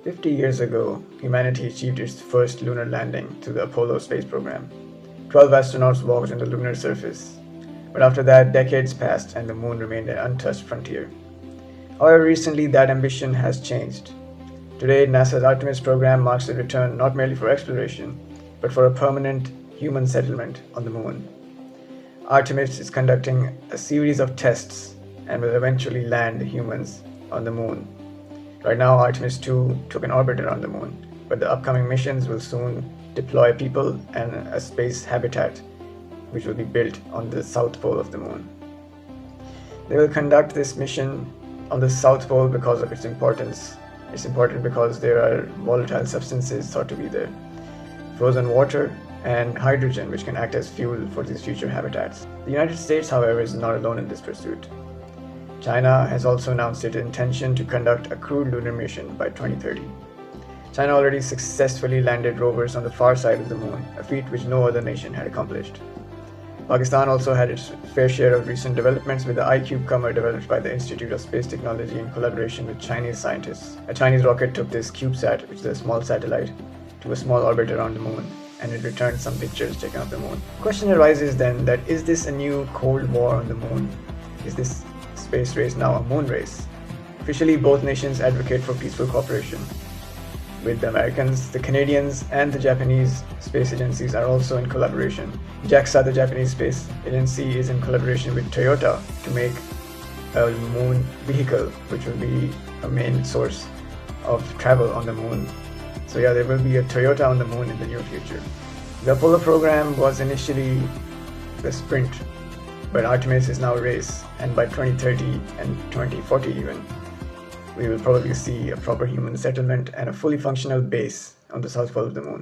50 years ago, humanity achieved its first lunar landing through the Apollo space program. 12 astronauts walked on the lunar surface. But after that, decades passed and the moon remained an untouched frontier. However, recently that ambition has changed. Today, NASA's Artemis program marks a return not merely for exploration, but for a permanent human settlement on the moon. Artemis is conducting a series of tests and will eventually land humans on the moon. Right now, Artemis 2 took an orbit around the moon, but the upcoming missions will soon deploy people and a space habitat which will be built on the south pole of the moon. They will conduct this mission on the south pole because of its importance. It's important because there are volatile substances thought to be there, frozen water and hydrogen, which can act as fuel for these future habitats. The United States, however, is not alone in this pursuit. China has also announced its intention to conduct a crewed lunar mission by 2030. China already successfully landed rovers on the far side of the moon, a feat which no other nation had accomplished. Pakistan also had its fair share of recent developments with the iCube comer developed by the Institute of Space Technology in collaboration with Chinese scientists. A Chinese rocket took this CubeSat, which is a small satellite, to a small orbit around the moon, and it returned some pictures taken of the moon. The question arises then that is this a new Cold War on the moon? Is this space race now a moon race? Officially, both nations advocate for peaceful cooperation. With the Americans, the Canadians, and the Japanese space agencies are also in collaboration. JAXA, the Japanese space agency, is in collaboration with Toyota to make a moon vehicle, which will be a main source of travel on the moon. So yeah, there will be a Toyota on the moon in the near future. The Apollo program was initially the sprint, but Artemis is now a race, and by 2030 and 2040 even, we will probably see a proper human settlement and a fully functional base on the south pole of the moon.